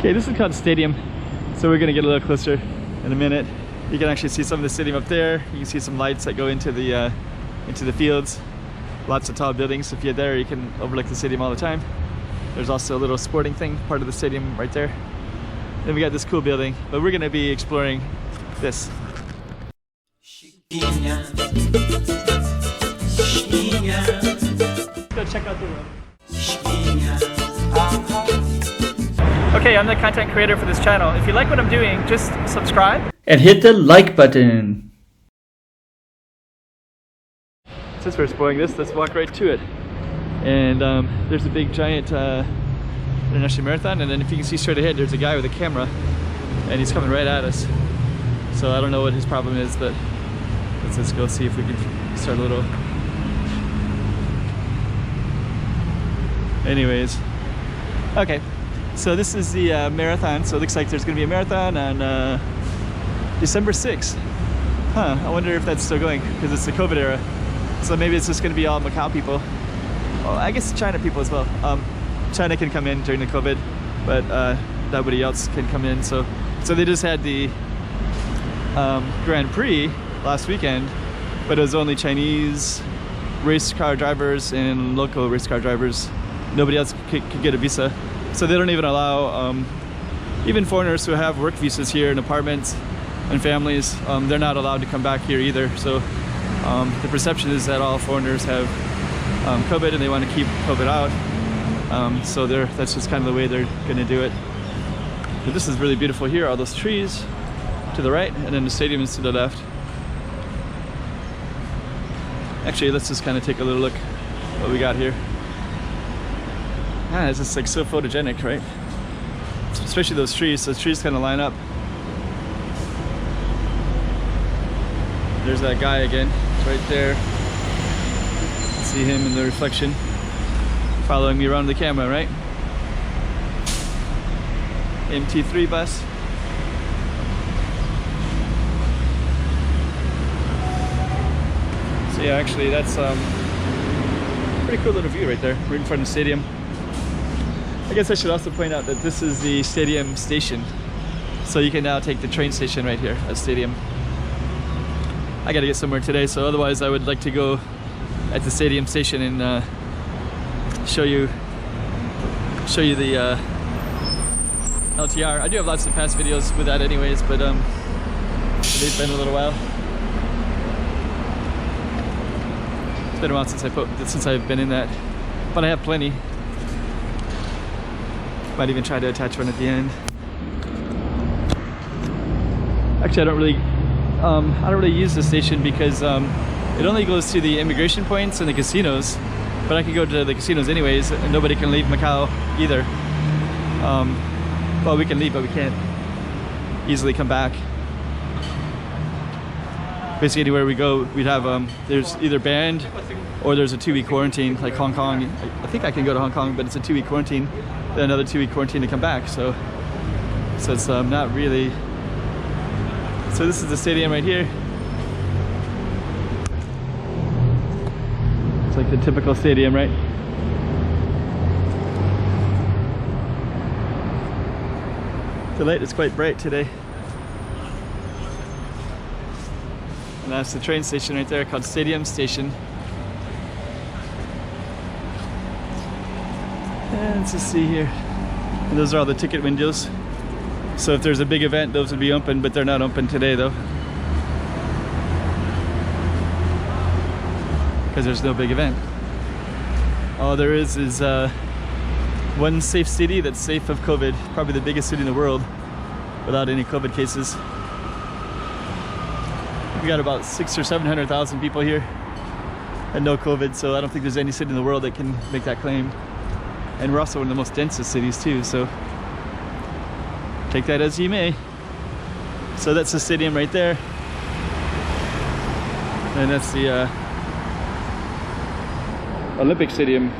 Okay, this is called Stadium, so we're gonna get a little closer in a minute. You can actually see some of the stadium up there. You can see some lights that go into the fields. Lots of tall buildings. If you're there, you can overlook the stadium all the time. There's also a little sporting thing, part of the stadium right there. Then we got this cool building, but we're gonna be exploring this. Go check out the room. Okay, I'm the content creator for this channel. If you like what I'm doing, just subscribe and hit the like button. Since we're exploring this, let's walk right to it. And there's a big giant international marathon, and then if you can see straight ahead, there's a guy with a camera, and he's coming right at us. So I don't know what his problem is, but let's go see if we can start a little. Anyways, okay, so this is the marathon. So it looks like there's gonna be a marathon on December 6th. Huh, I wonder if that's still going, because it's the COVID era. So maybe it's just gonna be all Macau people. Well, I guess China people as well. China can come in during the COVID, but nobody else can come in. So they just had the Grand Prix last weekend, but it was only Chinese race car drivers and local race car drivers. Nobody else could get a visa. So they don't even allow even foreigners who have work visas here in apartments and families. They're not allowed to come back here either. So the perception is that all foreigners have COVID and they want to keep COVID out. So that's just kind of the way they're going to do it. But this is really beautiful here. All those trees to the right, and then the stadium is to the left. Actually, let's just kind of take a little look what we got here. Ah, it's just like so photogenic, right? Especially those trees. Those trees kind of line up. There's that guy again. It's right there. See him in the reflection, following me around the camera, right? MT3 bus. So yeah, actually that's pretty cool little view right there. We're in front of the stadium. I guess I should also point out that this is the stadium station. So you can now take the train station right here at stadium. I gotta get somewhere today, so otherwise I would like to go at the stadium station and show you the LTR. I do have lots of past videos with that anyways, but they've been a little while. It's been a while since I've been in that, but I have plenty. Might even try to attach one at the end. Actually, I don't really use the station because it only goes to the immigration points and the casinos, but I can go to the casinos anyways, and nobody can leave Macau either. Well, we can leave, but we can't easily come back. Basically, anywhere we go, we'd have there's either banned or there's a 2-week quarantine, like Hong Kong. I think I can go to Hong Kong, but it's a 2-week quarantine, then another 2-week quarantine to come back. So it's not really. So this is the stadium right here. It's like the typical stadium, right? The light is quite bright today. And that's the train station right there called Stadium Station. And let's just see here. And those are all the ticket windows. So if there's a big event, those would be open, but they're not open today though. Because there's no big event. All there is one safe city that's safe of COVID. Probably the biggest city in the world without any COVID cases. We got about 600,000 or 700,000 people here and no COVID, so I don't think there's any city in the world that can make that claim. And we're also one of the most densest cities too, so take that as you may. So that's the stadium right there. And that's the Olympic Stadium.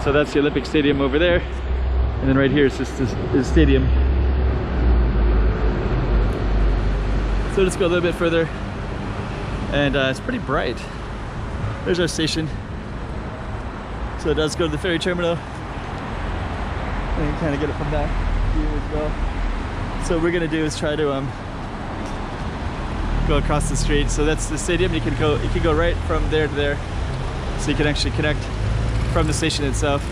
So that's the Olympic Stadium over there. And then right here is just the stadium. So let's go a little bit further. And it's pretty bright. There's our station. So it does go to the ferry terminal. and kind of get it from that view as well. So what we're gonna do is try to go across the street. So that's the stadium. You can go right from there to there, so you can actually connect from the station itself.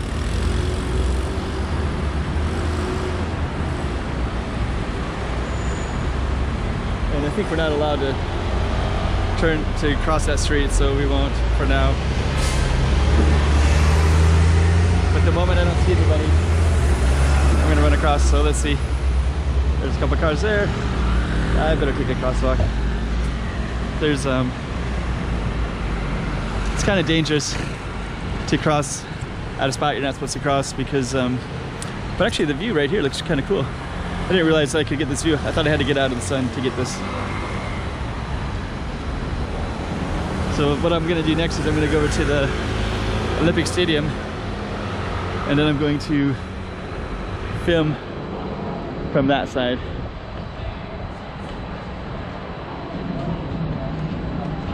And I think we're not allowed to cross that street, so we won't for now. But the moment I don't see anybody, I'm gonna run across. So let's see. There's a couple cars there. I better take a crosswalk. There's it's kind of dangerous to cross at a spot you're not supposed to cross because but actually the view right here looks kind of cool. I didn't realize I could get this view. I thought I had to get out of the sun to get this. So what I'm gonna do next is I'm gonna go over to the Olympic Stadium, and then I'm going to film from that side.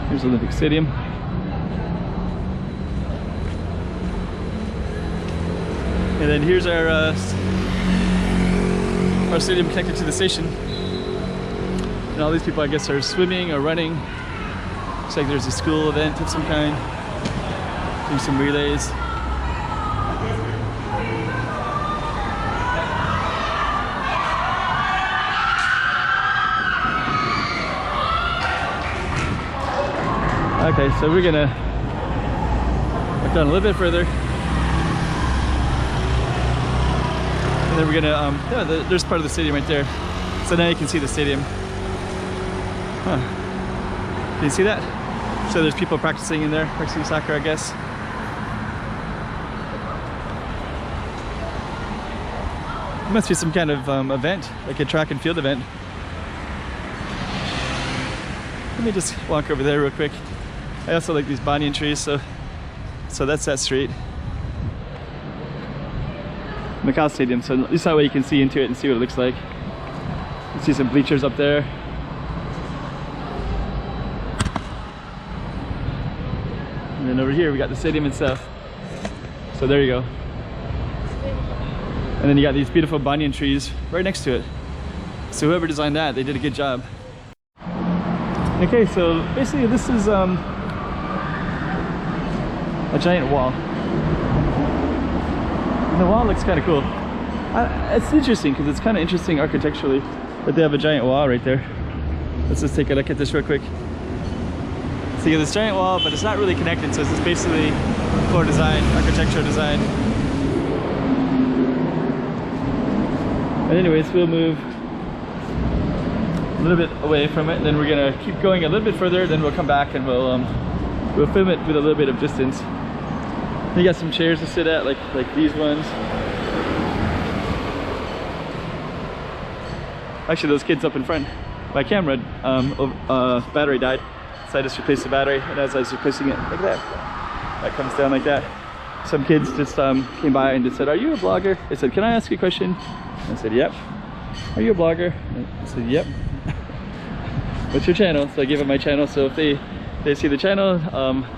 Here's Olympic Stadium. And then here's our stadium connected to the station. And all these people, I guess, are swimming or running. Looks like there's a school event of some kind. Doing some relays. Okay, so we're gonna walk down a little bit further. And then we're gonna, yeah, there's part of the stadium right there. So now you can see the stadium. Huh. Can you see that? So there's people practicing in there, practicing soccer, I guess. It must be some kind of event, like a track and field event. Let me just walk over there real quick. I also like these banyan trees, so that's that street. Macau Stadium, so at least that way you can see into it and see what it looks like. You see some bleachers up there. And then over here we got the stadium itself. So there you go. And then you got these beautiful banyan trees right next to it. So whoever designed that, they did a good job. Okay, so basically this is a giant wall. And the wall looks kind of cool. It's interesting because it's kind of interesting architecturally that they have a giant wall right there. Let's just take a look at this real quick. So you have this giant wall, but it's not really connected, so it's just basically floor design, architectural design. And anyways, we'll move a little bit away from it, and then we're gonna keep going a little bit further, then we'll come back and we'll film it with a little bit of distance. You got some chairs to sit at, like these ones. Actually, those kids up in front, my camera battery died, so I just replaced the battery, and as I was replacing it, like that comes down like that. Some kids just came by and just said, "Are you a blogger?" They said, "Can I ask you a question?" I said, "Yep." "Are you a blogger?" I said, "Yep." "What's your channel?" So I gave them my channel. So if they see the channel,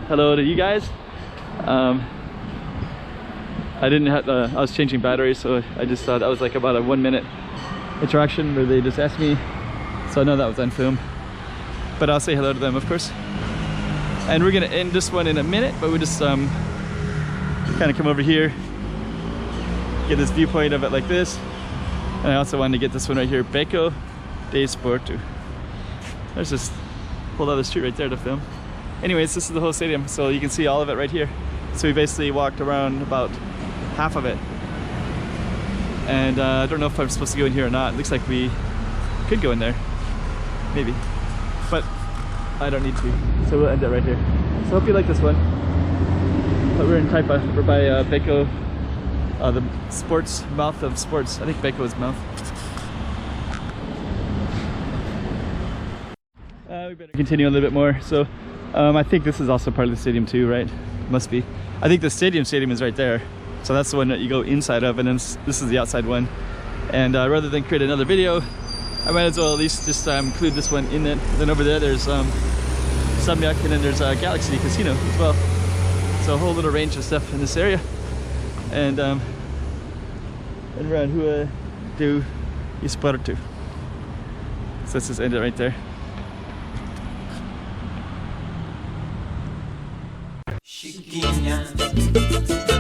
hello to you guys. I didn't have I was changing batteries, so I just thought that was like about a 1 minute interaction where they just asked me, so I know that was on film, but I'll say hello to them, of course. And we're gonna end this one in a minute, but we just kind of come over here, get this viewpoint of it like this. And I also wanted to get this one right here, Beco de Sporto. There's this whole other street right there to film. Anyways, this is the whole stadium, so you can see all of it right here. So we basically walked around about half of it. And I don't know if I'm supposed to go in here or not. It looks like we could go in there, maybe, but I don't need to. So we'll end it right here. So hope you like this one. But we're in Taipa. We're by Beco, the sports, mouth of sports. I think Beco is mouth. We better continue a little bit more. So I think this is also part of the stadium too, right? Must be. I think the stadium is right there. So that's the one that you go inside of, and then this is the outside one. And rather than create another video, I might as well at least just include this one in it. Then over there there's Samyak, and then there's Galaxy Casino as well. So a whole little range of stuff in this area. And And Ran, who do esporte? So let's just end it right there. Chiquinha.